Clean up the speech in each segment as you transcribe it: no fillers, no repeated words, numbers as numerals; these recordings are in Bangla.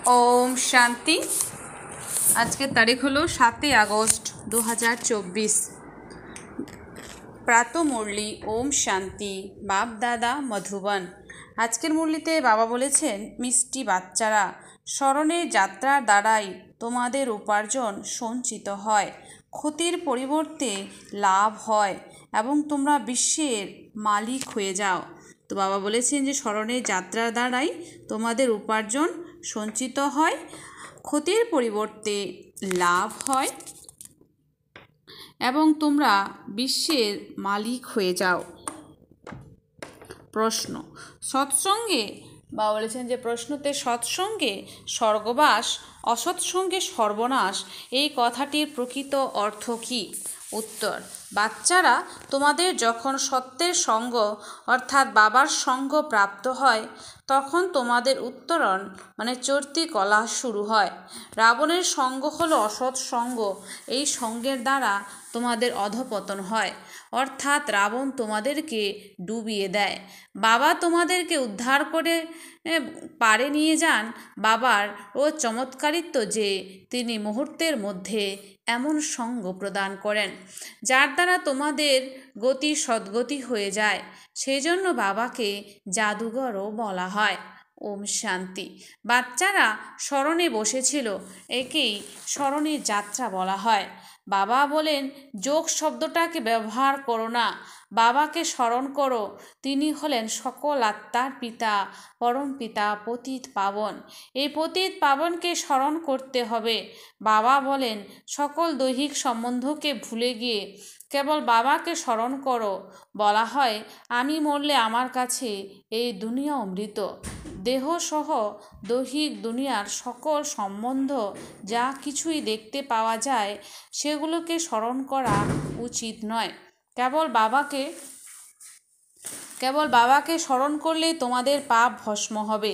ओम शांति। आज के तारीख हलो 7 আগস্ট 2024। प्रातः मुरली ओम शांति बाप दादा मधुबन। आजकेर मुरलीते बाबा बोलेছেন मिष्टि बाच्चारा स्मरणের যাত্রার দ্বারাই তোমাদের উপার্জন সঞ্চিত হয়, ক্ষতির পরিবর্তে লাভ হয় এবং তোমরা বিশ্বের মালিক হয়ে যাও। তো বাবা বলেছেন যে স্মরণের যাত্রার দ্বারাই তোমাদের উপার্জন সঞ্চিত হয়, ক্ষতির পরিবর্তে লাভ হয় এবং তোমরা বিশ্বের মালিক হয়ে যাও। প্রশ্ন, সৎসঙ্গে বাবা বলেছেন যে প্রশ্নতে সৎসঙ্গে স্বর্গবাস, অসৎসঙ্গে সর্বনাশ, এই কথাটির প্রকৃত অর্থ কী? উত্তর, বাচ্চারা তোমাদের যখন সত্যের সঙ্গ অর্থাৎ বাবার সঙ্গ প্রাপ্ত হয় তখন তোমাদের উত্তরণ মানে চড়তি কলা শুরু হয়। রাবণের সঙ্গ হলো অসৎ সঙ্গ, এই সঙ্গের দ্বারা তোমাদের অধঃপতন হয়, অর্থাৎ রাবণ তোমাদেরকে ডুবিয়ে দেয়। বাবা তোমাদেরকে উদ্ধার করে পারে নিয়ে যান। বাবার ও চমৎকারিত্ব যে তিনি মুহূর্তের মধ্যে এমন সঙ্গ প্রদান করেন যার দ্বারা তোমাদের গতি সদ্গতি হয়ে যায়, সেই জন্য বাবাকে জাদুঘরও বলা হয়। ওম শান্তি। বাচ্চারা স্মরণে বসেছিল, একেই স্মরণের যাত্রা বলা হয়। বাবা বলেন যোগ শব্দটাকে ব্যবহার করো না, বাবাকে স্মরণ করো। তিনি হলেন সকল আত্মার পিতা, পরম পিতা, পতিত পাবন। এই পতিত পাবনকে স্মরণ করতে হবে। বাবা বলেন সকল দৈহিক সম্বন্ধকে ভুলে গিয়ে কেবল বাবাকে স্মরণ করো। বলা হয় আমি মরলে আমার কাছে এই দুনিয়া অমৃত। দেহসহ দৈহিক দুনিয়ার সকল সম্বন্ধ যা কিছুই দেখতে পাওয়া যায় সেগুলোকে স্মরণ করা উচিত নয়। কেবল বাবাকে স্মরণ করলেই তোমাদের পাপ ভস্ম হবে।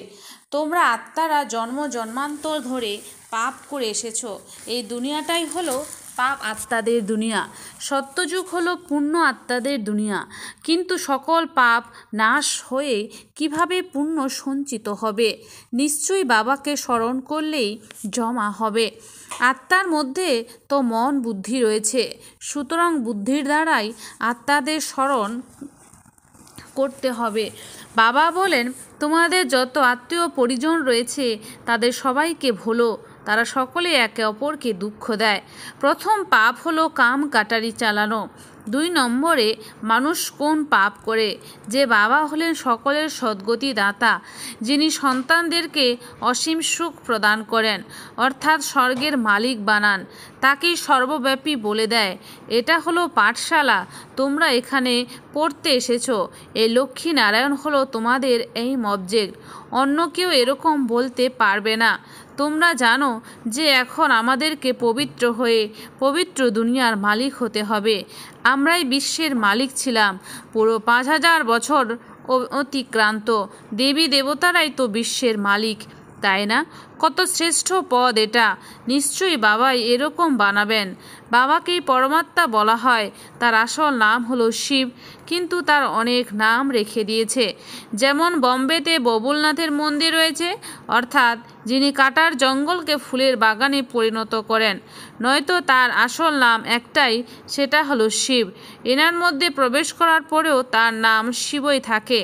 তোমরা আত্মারা জন্ম জন্মান্তর ধরে পাপ করে এসেছো। এই দুনিয়াটাই হলো পাপ আত্মাদের দুনিয়া, সত্যযুগ হলো পুণ্য আত্মাদের দুনিয়া। কিন্তু সকল পাপ নাশ হয়ে কিভাবে পুণ্য সঞ্চিত হবে? নিশ্চয়ই বাবাকে স্মরণ করলেই জমা হবে। আত্মার মধ্যে তো মন বুদ্ধি রয়েছে, সুতরাং বুদ্ধির দ্বারাই আত্মাদের স্মরণ করতে হবে। বাবা বলেন তোমাদের যত আত্মীয় পরিজন রয়েছে তাদের সবাইকে ভোলো, তারা সকলে একে অপরকে দুঃখ দেয়। প্রথম পাপ হলো কাম কাটারি চালানো। 2 নম্বরে মানুষ কোন পাপ করে? যে বাবা হলেন সকলের সদ্গতি দাতা, যিনি সন্তানদেরকে অসীম সুখ প্রদান করেন অর্থাৎ স্বর্গের মালিক বানান, তাকেই সর্বব্যাপী বলে দেয় এটা হলো পাঠশালা, তোমরা এখানে পড়তে এসেছো। এই লক্ষ্মী নারায়ণ হলো তোমাদের এইম অবজেক্ট, অন্য কেউ এরকম বলতে পারবে না। তোমরা জানো যে এখন আমাদেরকে পবিত্র হয়ে পবিত্র দুনিয়ার মালিক হতে হবে। আমরাই বিশ্বের মালিক ছিলাম পুরো 5000 বছর অতিক্রান্ত। দেবী দেবতারাই তো বিশ্বের মালিক, তাই না? কত শ্রেষ্ঠ পদ এটা। নিশ্চয়ই বাবাই এরকম বানাবেন। বাবাকেই পরমাত্মা বলা হয়। তার আসল নাম হলো শিব, কিন্তু তার অনেক নাম রেখে দিয়েছে। যেমন বোম্বেতে ববুলনাথের মন্দির রয়েছে, অর্থাৎ যিনি কাটার জঙ্গলকে ফুলের বাগানে পরিণত করেন। নয়তো তার আসল নাম একটাই, সেটা হলো শিব। এনার মধ্যে প্রবেশ করার পরেও তার নাম শিবই থাকে।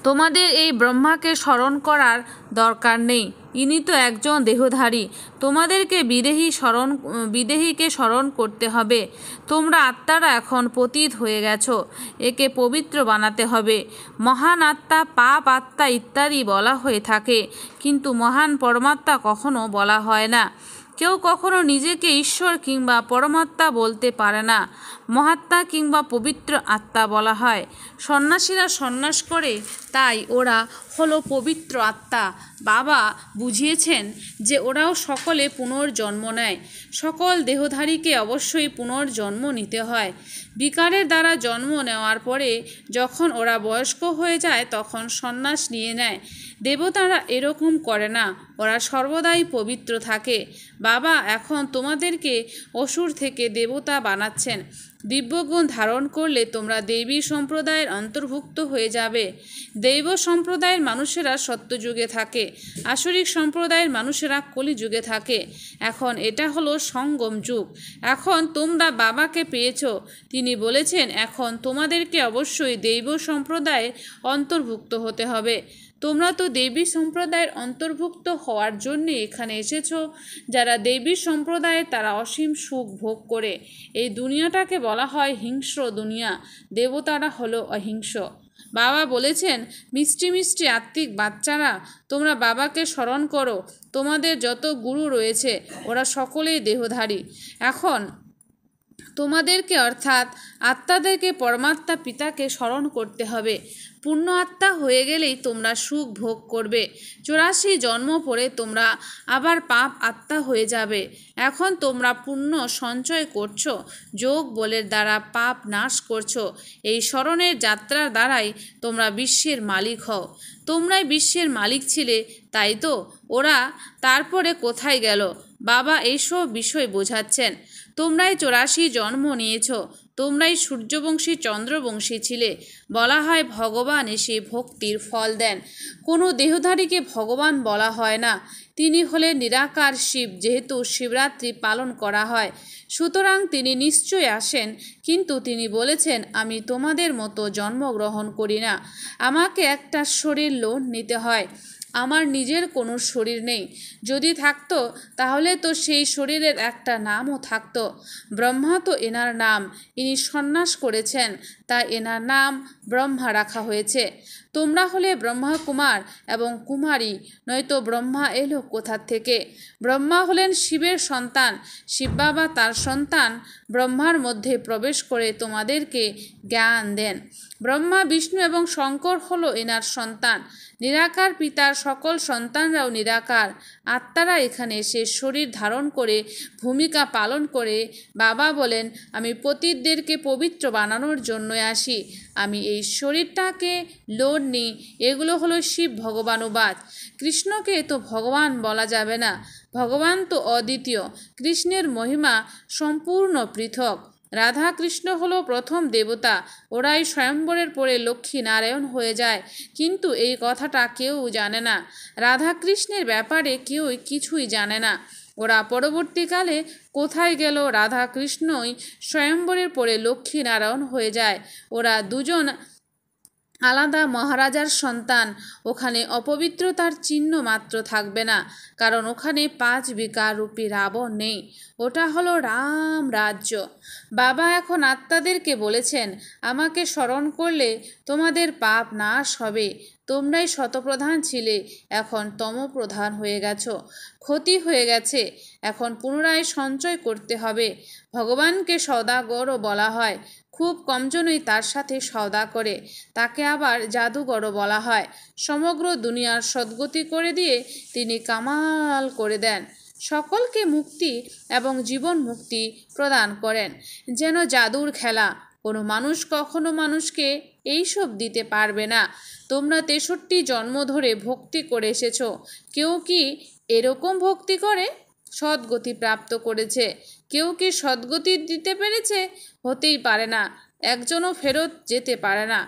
তোমাদের এই ব্রহ্মাকে স্মরণ করার দরকার নেই, ইনি তো একজন দেহধারী। তোমাদেরকে বিদেহীকে স্মরণ করতে হবে। তোমরা আত্মারা এখন পতিত হয়ে গেছো, একে পবিত্র বানাতে হবে। মহান আত্মা, পাপ আত্মা ইত্যাদি বলা হয়ে থাকে, কিন্তু মহান পরমাত্মা কখনো বলা হয় না। কেউ কখনো নিজেকে ঈশ্বর কিংবা পরমাত্মা বলতে পারে না। মহাত্মা কিংবা পবিত্র আত্মা বলা হয়। সন্ন্যাসীরা সন্ন্যাস করে, তাই ওরা হলো পবিত্র আত্মা। বাবা বুঝিয়েছেন যে ওরাও সকলে পুনর্জন্ম নেয়। সকল দেহধারীকে অবশ্যই পুনর্জন্ম নিতে হয়। বিকারের দ্বারা জন্ম নেওয়ার পরে যখন ওরা বয়স্ক হয়ে যায় তখন সন্ন্যাস নিয়ে নেয়। দেবতারা এরকম করে না, ওরা সর্বদাই পবিত্র থাকে। বাবা এখন তোমাদেরকে অসুর থেকে দেবতা বানাচ্ছেন। দিব্যগুণ ধারণ করলে তোমরা দেবী সম্প্রদায়ের অন্তর্ভুক্ত হয়ে যাবে। দৈব সম্প্রদায়ের মানুষেরা সত্যযুগে থাকে, আসরিক সম্প্রদায়ের মানুষেরা কলিযুগে থাকে। এখন এটা হলো সঙ্গম যুগ। এখন তোমরা বাবাকে পেয়েছো। তিনি বলেছেন এখন তোমাদেরকে অবশ্যই দৈব সম্প্রদায়ে অন্তর্ভুক্ত হতে হবে। তোমরা তো দেবী সম্প্রদায়ের অন্তর্ভুক্ত হওয়ার জন্য এখানে এসেছো। যারা দেবী সম্প্রদায়ে তারা অসীম সুখ ভোগ করে। এই দুনিয়াটাকে বলা হয় হিংস্র দুনিয়া, দেবতারা হলো অহিংস। বাবা বলেছেন, মিষ্টি মিষ্টি আত্মিক বাচ্চারা, তোমরা বাবাকে স্মরণ করো। তোমাদের যত গুরু রয়েছে ওরা সকলেই দেহধারী। এখন তোমাদেরকে অর্থাৎ আত্মাদেরকে পরমাত্মা পিতাকে স্মরণ করতে হবে। পূর্ণ আত্মা হয়ে গেলেই তোমরা সুখ ভোগ করবে। 84 জন্ম পরে তোমরা আবার পাপ আত্মা হয়ে যাবে। এখন তোমরা পুণ্য সঞ্চয় করছো, যোগ বলের দ্বারা পাপ নাশ করছো। এই স্মরণের যাত্রার দ্বারাই তোমরা বিশ্বের মালিক হও। তোমরাই বিশ্বের মালিক ছিলে, তাই তো? ওরা তারপরে কোথায় গেল? বাবা এইসব বিষয় বোঝাচ্ছেন। তোমরাই 84 জন্ম নিয়েছ। তোমরাই সূর্যবংশী চন্দ্রবংশী ছিলে। বলা হয় ভগবান এসে ভক্তির ফল দেন। কোনো দেহধারীকে ভগবান বলা হয় না। তিনি হলেন নিরাকার শিব। যেহেতু শিবরাত্রি পালন করা হয়, সুতরাং তিনি নিশ্চয় আসেন। কিন্তু তিনি বলেছেন, আমি তোমাদের মতো জন্মগ্রহণ করি না। আমাকে একটা শরীর লোন নিতে হয়। আমার নিজের কোনো শরীর নেই। যদি থাকতো তাহলে তো সেই শরীরের একটা নামও থাকতো। ব্রহ্মা তো এনার নাম। ইনি সন্ন্যাস করেছেন, তাই এনার নাম ব্রহ্মা রাখা হয়েছে। তোমরা হলে ব্রহ্মা কুমার এবং কুমারী, নয়তো ব্রহ্মা এলো কোথা থেকে? ব্রহ্মা হলেন শিবের সন্তান। শিব বাবা তার সন্তান ব্রহ্মার মধ্যে প্রবেশ করে তোমাদেরকে জ্ঞান দেন। ব্রহ্মা, বিষ্ণু এবং শঙ্কর হলো এনার সন্তান। নিরাকার পিতার সকল সন্তানরাও নিরাকার আত্মারা এখানে এসে শরীর ধারণ করে ভূমিকা পালন করে। বাবা বলেন, আমি পতিতদেরকে পবিত্র বানানোর জন্য আসি। আমি এই শরীরটাকে লোন নিই। এগুলো হলো শিব ভগবানুবাদ। কৃষ্ণকে তো ভগবান বলা যাবে না। ভগবান তো অদ্বিতীয়। কৃষ্ণের মহিমা সম্পূর্ণ পৃথক। রাধা কৃষ্ণ হলো প্রথম দেবতা। ওরাই স্বয়ম্বরের পরে লক্ষ্মী নারায়ণ হয়ে যায়, কিন্তু এই কথাটা কেউ জানে না। রাধা কৃষ্ণের ব্যাপারে কেউই কিছুই জানে না। ওরা পরবর্তীকালে কোথায় গেল? রাধা কৃষ্ণই স্বয়ম্বরের পরে লক্ষ্মী নারায়ণ হয়ে যায়। ওরা দুজন আলাদা মহারাজার সন্তান। ওখানে অপবিত্রতার চিহ্ন মাত্র থাকবে না, কারণ ওখানে 5 বিকার রূপী রাবণ নেই। ওটা হলো রাম রাজ্য। বাবা এখন আত্মাদেরকে বলেছেন, আমাকে স্মরণ করলে তোমাদের পাপ নাশ হবে। তোমরাই শতপ্রধান ছিলে, এখন তমপ্রধান হয়ে গেছো। ক্ষতি হয়ে গেছে, এখন পুনরায় সঞ্চয় করতে হবে। ভগবানকে সওদাগরও বলা হয়। খুব কমজনই তার সাথে সওদা করে, তাকে আবার জাদুগরও বলা হয়। সমগ্র দুনিয়ার সদ্গতি করে দিয়ে তিনি কামাল করে দেন। সকলকে মুক্তি এবং জীবন মুক্তি প্রদান করেন, যেন জাদুর খেলা। কোনো মানুষ কখনো মানুষকে এইসব দিতে পারবে না। তোমরা 63 জন্ম ধরে ভক্তি করে এসেছ। কেউ কি এরকম ভক্তি করে সদ্গতি প্রাপ্ত করেছে? কেউ কি সদ্গতি দিতে পেরেছে? হতেই পারে না। একজনও ফেরত যেতে পারে না।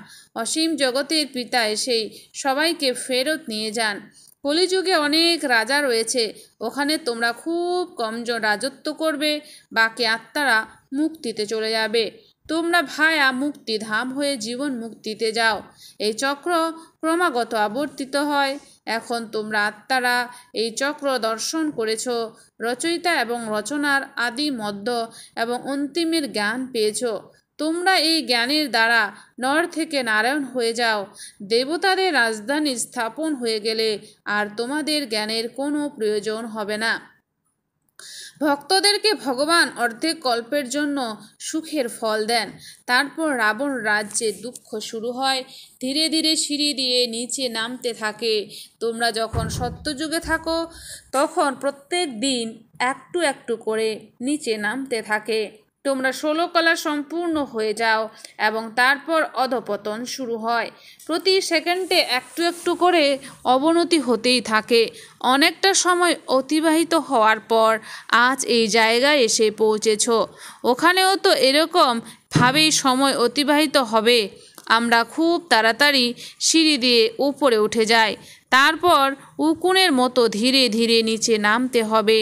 অসীম জগতের পিতা এসেই সবাইকে ফেরত নিয়ে যান। কলিযুগে অনেক রাজা রয়েছে, ওখানে তোমরা খুব কমজন রাজত্ব করবে। বাকি আত্মারা মুক্তিতে চলে যাবে। তোমরা ভায়া মুক্তিধাম হয়ে জীবন মুক্তিতে যাও। এই চক্র ক্রমাগত আবর্তিত হয়। এখন তোমরা আত্মারা এই চক্র দর্শন করেছ। রচয়িতা এবং রচনার আদি, মধ্য এবং অন্তিমের জ্ঞান পেয়েছ। তোমরা এই জ্ঞানের দ্বারা নর থেকে নারায়ণ হয়ে যাও। দেবতাদের রাজধানী স্থাপন হয়ে গেলে আর তোমাদের জ্ঞানের কোনো প্রয়োজন হবে না। ভক্তদেরকে ভগবান অর্ধেক কল্পের জন্য সুখের ফল দেন। তারপর রাবণ রাজ্যে দুঃখ শুরু হয়। ধীরে ধীরে সিঁড়ি দিয়ে নিচে নামতে থাকে। তোমরা যখন সত্যযুগে থাকো তখন প্রত্যেক দিন একটু একটু করে নিচে নামতে থাকে। তোমরা 16 কলা সম্পূর্ণ হয়ে যাও এবং তারপর অধপতন শুরু হয়। প্রতি সেকেন্ডে একটু একটু করে অবনতি হতেই থাকে। অনেকটা সময় অতিবাহিত হওয়ার পর আজ এই জায়গায় এসে পৌঁছেছ। ওখানেও তো এরকম ভাবেই সময় অতিবাহিত হবে। আমরা খুব তাড়াতাড়ি সিঁড়ি দিয়ে উপরে উঠে যাই, তারপর উকুনের মতো ধীরে ধীরে নিচে নামতে হবে।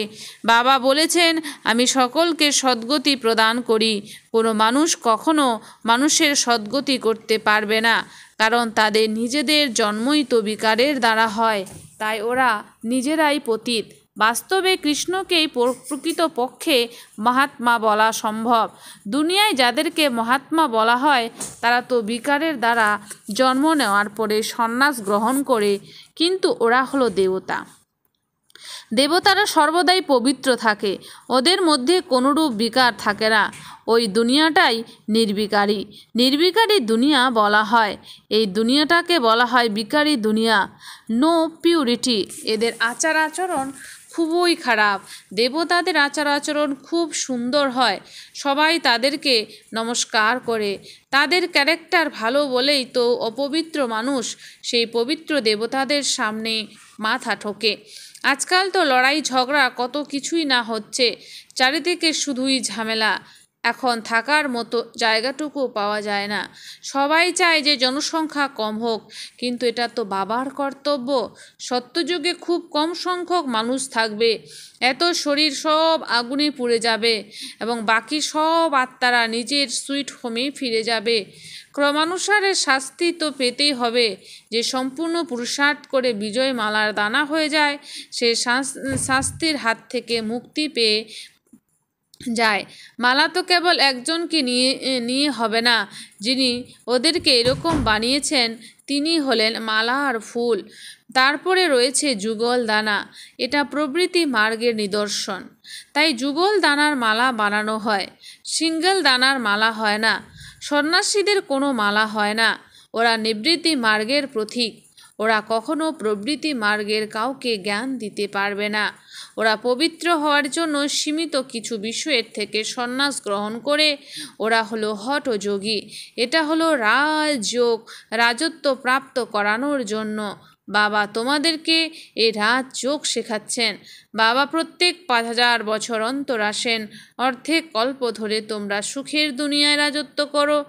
বাবা বলেছেন, আমি সকলকে সদ্গতি প্রদান করি। কোনো মানুষ কখনো মানুষের সদ্গতি করতে পারবে না, কারণ তাদের নিজেদের জন্মই তো বিকারের দ্বারা হয়, তাই ওরা নিজেরাই পতিত। বাস্তবে কৃষ্ণকেই প্রকৃতপক্ষে মহাত্মা বলা সম্ভব। দুনিয়ায় যাদেরকে মহাত্মা বলা হয় তারা তো বিকারের দ্বারা জন্ম নেওয়ার পরে সন্ন্যাস গ্রহণ করে, কিন্তু ওরা হলো দেবতা। দেবতারা সর্বদাই পবিত্র থাকে, ওদের মধ্যে কোনোরূপ বিকার থাকে না। ওই দুনিয়াটাই নির্বিকারী। নির্বিকারী দুনিয়া বলা হয়। এই দুনিয়াটাকে বলা হয় বিকারী দুনিয়া। No purity. এদের আচার আচরণ খুবই খারাপ। দেবতাদের আচার আচরণ খুব সুন্দর হয়, সবাই তাদেরকে নমস্কার করে। তাদের ক্যারেক্টার ভালো বলেই তো অপবিত্র মানুষ সেই পবিত্র দেবতাদের সামনে মাথা ঠোকে। আজকাল তো লড়াই ঝগড়া কত কিছুই না হচ্ছে, চারিদিকে শুধুই ঝামেলা। এখন থাকার মতো জায়গাটুকু পাওয়া যায় না। সবাই চায় যে জনসংখ্যা কম হোক, কিন্তু এটা তো বাবার কর্তব্য। সত্যযুগে খুব কম সংখ্যক মানুষ থাকবে, এত শরীর সব আগুনে পুড়ে যাবে এবং বাকি সব আত্মারা নিজের সুইট হোমে ফিরে যাবে। ক্রমানুসারে শাস্তি তো পেতেই হবে। যে সম্পূর্ণ পুরুষার্থ করে বিজয় মালার দানা হয়ে যায়, সে শাস্তির হাত থেকে মুক্তি পেয়ে যায়। মালা তো কেবল একজনকে নিয়ে হবে না। যিনি ওদেরকে এরকম বানিয়েছেন তিনি হলেন মালা আর ফুল। তারপরে রয়েছে যুগল দানা, এটা প্রভৃতি মার্গের নিদর্শন। তাই যুগল দানার মালা বানানো হয়, সিঙ্গেল দানার মালা হয় না। সন্ন্যাসীদের কোনো মালা হয় না, ওরা নিবৃত্তি মার্গের প্রতীক। ওরা কখনো প্রবৃত্তি মার্গের কাউকে জ্ঞান দিতে পারবে না। ওরা পবিত্র হওয়ার জন্য সীমিত কিছু বিষয়ের থেকে সন্ন্যাস গ্রহণ করে। ওরা হলো হঠযোগী। এটা হলো রাজযোগ, রাজত্ব প্রাপ্ত করানোর জন্য। বাবা তোমাদেরকে এই রাজযোগ শেখাচ্ছেন। বাবা প্রত্যেক 5000 বছর অন্তর আসেন, অর্ধেক কল্প ধরে তোমরা সুখের দুনিয়ায় রাজত্ব করো,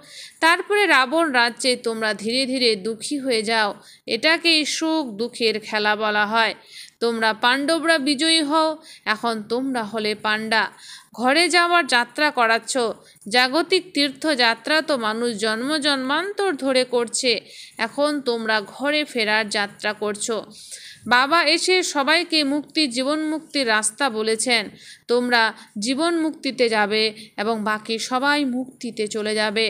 তারপরে রাবণ রাজ্যে তোমরা ধীরে ধীরে দুঃখী হয়ে যাও। এটাকেই সুখ দুঃখের খেলা বলা হয়। তোমরা পাণ্ডবরা বিজয়ী হও, এখন তোমরা হলে পাণ্ডা। ঘরে যাওয়ার যাত্রা করাচ্ছ। জাগতিক তীর্থযাত্রা তো মানুষ জন্ম জন্মান্তর ধরে করছে, এখন তোমরা ঘরে ফেরার যাত্রা করছো। বাবা এসে সবাইকে মুক্তি, জীবন মুক্তির রাস্তা বলেছেন। তোমরা জীবন মুক্তিতে যাবে এবং বাকি সবাই মুক্তিতে চলে যাবে।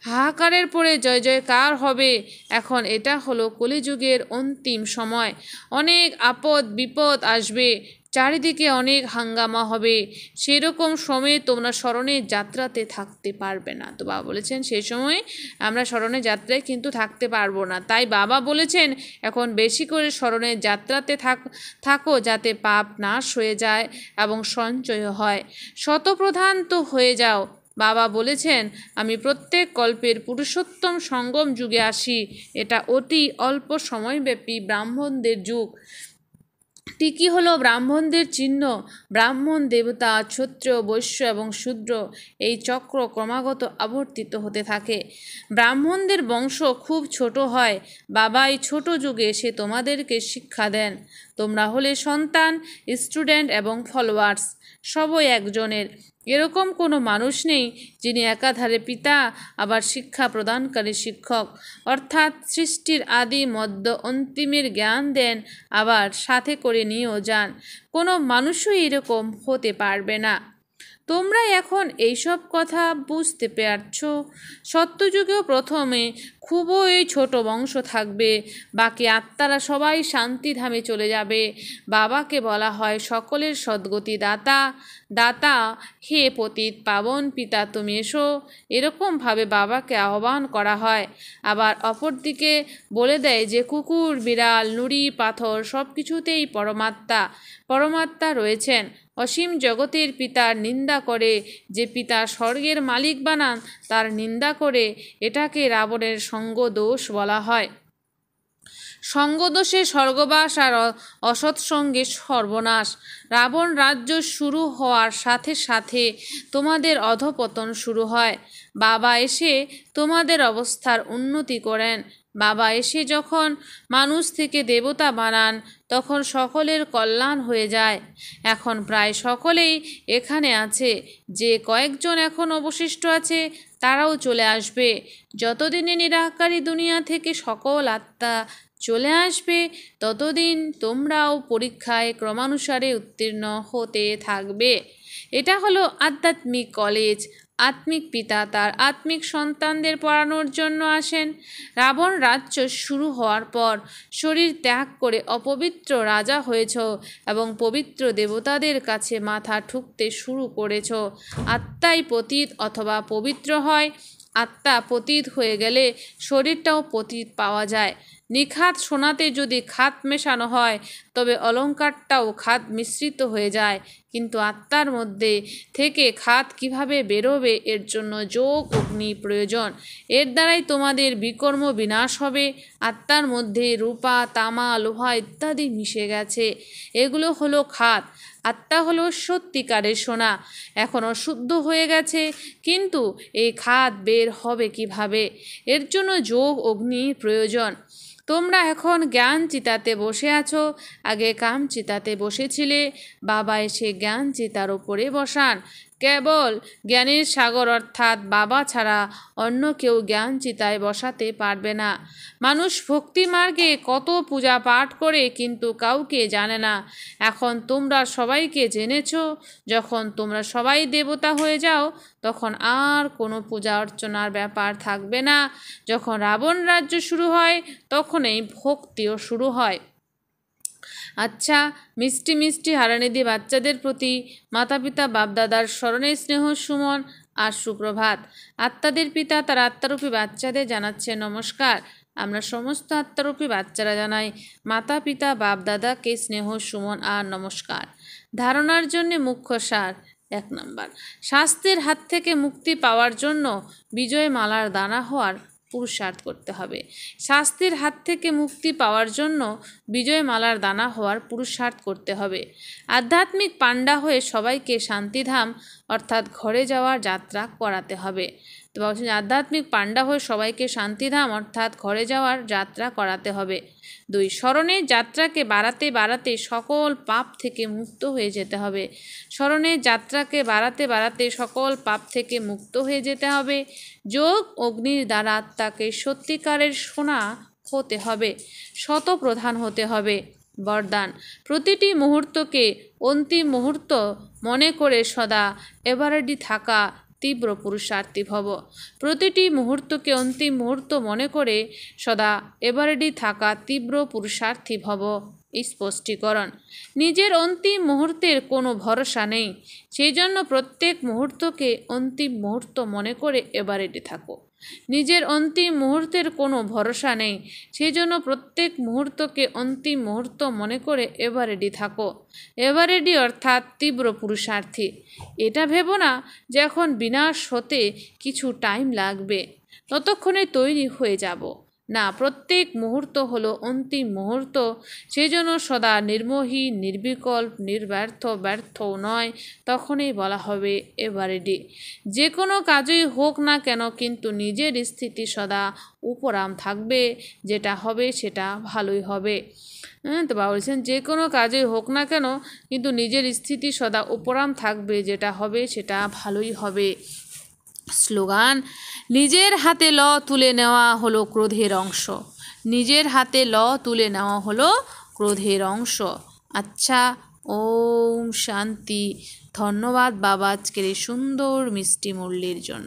হাহাকারের পরে জয় জয়কার হবে। এখন এটা হলো কলিযুগের অন্তিম সময়। অনেক আপদ বিপদ আসবে, চারিদিকে অনেক হাঙ্গামা হবে। সেরকম সময়ে তোমরা স্মরণের যাত্রাতে থাকতে পারবে না। তো বাবা বলেছেন সেই সময় আমরা স্মরণের যাত্রায় কিন্তু থাকতে পারবো না। তাই বাবা বলেছেন এখন বেশি করে স্মরণের যাত্রাতে থাকো, যাতে পাপ নাশ হয়ে যায় এবং সঞ্চয় হয়। শতপ্রধান তো হয়ে যাও। বাবা বলেছেন আমি প্রত্যেক কল্পের পুরুষোত্তম সঙ্গম যুগে আসি। এটা অতি অল্প সময়ব্যাপী ব্রাহ্মণদের যুগ। টিকি হলো ব্রাহ্মণদের চিহ্ন। ব্রাহ্মণ, দেবতা, ক্ষত্রিয়, বৈশ্য এবং শূদ্র, এই চক্র ক্রমাগত আবর্তিত হতে থাকে। ব্রাহ্মণদের বংশ খুব ছোট হয়। বাবা এই ছোট যুগে এসে তোমাদেরকে শিক্ষা দেন। তোমরা হলে সন্তান, স্টুডেন্ট এবং ফলোয়ার্স, সবই একজনের। এরকম কোনো মানুষ নেই যিনি একাধারে পিতা আবার শিক্ষা প্রদানকারী শিক্ষক, অর্থাৎ সৃষ্টির আদি মধ্য অন্তিমের জ্ঞান দেন, আবার সাথে করে নিয়েও যান। কোনো মানুষই এরকম হতে পারবে না। তোমরা এখন এইসব কথা বুঝতে পারছ। সত্যযুগেও প্রথমে খুবই ছোট বংশ থাকবে, বাকি আত্মারা সবাই শান্তিধামে চলে যাবে। বাবাকে বলা হয় সকলের সদ্গতি দাতা। দাতা হে পতিত পাবন পিতা তুমি এসো, এরকমভাবে বাবাকে আহ্বান করা হয়। আবার অপরদিকে বলে দেয় যে কুকুর, বিড়াল, নুড়ি, পাথর সব কিছুতেই পরমাত্মা রয়েছেন। অসীম জগতের পিতার নিন্দা করে, যে পিতা স্বর্গের মালিক বানান তার নিন্দা করে, এটাকে রাবণের সঙ্গ দোষ বলা হয়। সঙ্গদোষে স্বর্গবাস আর অসৎসঙ্গে সর্বনাশ। রাবণ রাজ্য শুরু হওয়ার সাথে সাথে তোমাদের অধঃপতন শুরু হয়। বাবা এসে তোমাদের অবস্থার উন্নতি করেন। বাবা এসে যখন মানুষ থেকে দেবতা বানান তখন সকলের কল্যাণ হয়ে যায়। এখন প্রায় সকলেই এখানে আছে। যে কয়েকজন এখন অবশিষ্ট আছে তারাও চলে আসবে। যতদিনে নিরাকারী দুনিয়া থেকে সকল আত্মা চলে আসবে ততদিন তোমরাও পরীক্ষায় ক্রমানুসারে উত্তীর্ণ হতে থাকবে। এটা হলো আধ্যাত্মিক কলেজ। আত্মিক পিতা তার আত্মিক সন্তানদের পড়ানোর জন্য আসেন। রাবণ রাজ্য শুরু হওয়ার পর শরীর ত্যাগ করে অপবিত্র রাজা হয়েছ এবং পবিত্র দেবতাদের কাছে মাথা ঠুকতে শুরু করেছ। আত্মাই পতিত অথবা পবিত্র হয়। আত্মা পতিত হয়ে গেলে শরীরটাও পতিত পাওয়া যায়। নিখাত সোনাতে যদি খাত মেশানো হয় তবে অলঙ্কারটাও খাত মিশ্রিত হয়ে যায়, কিন্তু আত্মার মধ্যে থেকে খাত কিভাবে বেরোবে এর জন্য যোগ অগ্নি প্রয়োজন। এর দ্বারাই তোমাদের বিকর্ম বিনাশ হবে। আত্মার মধ্যে রূপা তামা লোহা ইত্যাদি মিশে গেছে, এগুলো হলো খাত। আত্মা হলো সত্যিকারের সোনা, এখনও শুদ্ধ হয়ে গেছে, কিন্তু এই খাত বের হবে কিভাবে? এর জন্য যোগ অগ্নির প্রয়োজন। তোমরা এখন জ্ঞান চিতাতে বসে আছো, আগে কাম চিতাতে বসেছিলে। বাবা এসে জ্ঞান চিতার ওপরে বসান। কেবল জ্ঞানের সাগর অর্থাৎ বাবা ছাড়া অন্য কেউ জ্ঞান চিতায় বসাতে পারবে না। মানুষ ভক্তি মার্গে কত পূজা পাঠ করে কিন্তু কাউকে জানে না। এখন তোমরা সবাইকে জেনেছ। যখন তোমরা সবাই দেবতা হয়ে যাও তখন আর কোনো পূজা অর্চনার ব্যাপার থাকবে না। যখন রাবণ রাজ্য শুরু হয় তখনই ভক্তিও শুরু হয়। আচ্ছা, মিষ্টি মিষ্টি হারানিধি বাচ্চাদের প্রতি মাতা পিতা বাপদাদার স্মরণে স্নেহ সুমন আর সুপ্রভাত। আত্মাদের পিতা তার আত্মারূপী বাচ্চাদের জানাচ্ছে নমস্কার। আমরা সমস্ত আত্মারূপী বাচ্চারা জানাই মাতা পিতা বাপদাদাকে স্নেহ সুমন আর নমস্কার। ধারণার জন্য মুখ্য সার। 1 নম্বর, শাস্তির হাত থেকে মুক্তি পাওয়ার জন্য বিজয় মালার দানা হওয়ার পুরুষার্থ করতে হবে। শাস্তির হাত থেকে মুক্তি পাওয়ার জন্য বিজয় মালার দানা হওয়ার পুরুষার্থ করতে হবে। আধ্যাত্মিক পাণ্ডা হয়ে সবাইকে শান্তিধাম অর্থাৎ ঘরে যাওয়ার যাত্রা করাতে হবে। তো বলছেন আধ্যাত্মিক পাণ্ডা হয়ে সবাইকে শান্তিধাম অর্থাৎ ঘরে যাওয়ার যাত্রা করাতে হবে। 2, স্মরণের যাত্রাকে বাড়াতে বাড়াতে সকল পাপ থেকে মুক্ত হয়ে যেতে হবে। স্মরণের যাত্রাকে বাড়াতে বাড়াতে সকল পাপ থেকে মুক্ত হয়ে যেতে হবে। যোগ অগ্নির দ্বারা আত্মাকে সত্যিকারের সোনা হতে হবে, শতপ্রধান হতে হবে। বরদান, প্রতিটি মুহূর্তকে অন্তিম মুহূর্ত মনে করে সদা এভারেডি থাকা তীব্র পুরুষার্থী ভব। প্রতিটি মুহূর্তকে অন্তিম মুহূর্ত মনে করে সদা এভারেডি থাকা তীব্র পুরুষার্থী ভব। স্পষ্টীকরণ, নিজের অন্তিম মুহূর্তের কোনো ভরসা নেই, সেই জন্য প্রত্যেক মুহূর্তকে অন্তিম মুহূর্ত মনে করে এভারেডি থাকো। নিজের অন্তিম মুহূর্তের কোনো ভরসা নেই, সেই জন্য প্রত্যেক মুহূর্তকে অন্তিম মুহূর্ত মনে করে এভারেডি থাকো। এভারেডি অর্থাৎ তীব্র পুরুষার্থী। এটা ভেবো না যে এখন বিনাশ হতে কিছু টাইম লাগবে, ততক্ষণে তৈরি হয়ে যাব। না, প্রত্যেক মুহূর্ত হলো অন্তিম মুহূর্ত, সেই জন্য সদা নির্মোহী, নির্বিকল্প, নির্ব্যর্থ, ব্যর্থও নয়, তখনই বলা হবে এভারেডি। যে কোনো কাজই হোক না কেন কিন্তু নিজের স্থিতি সদা উপরাম থাকবে, যেটা হবে সেটা ভালোই হবে। তো বাবা বলছেন যে কোনো কাজই হোক না কেন কিন্তু নিজের স্থিতি সদা উপরাম থাকবে, যেটা হবে সেটা ভালোই হবে। স্লোগান, নিজের হাতে ল তুলে নেওয়া হলো ক্রোধের অংশ। নিজের হাতে ল তুলে নেওয়া হলো ক্রোধের অংশ। আচ্ছা, ওম শান্তি। ধন্যবাদ বাবা আজকের এই সুন্দর মিষ্টি মুরলির জন্য।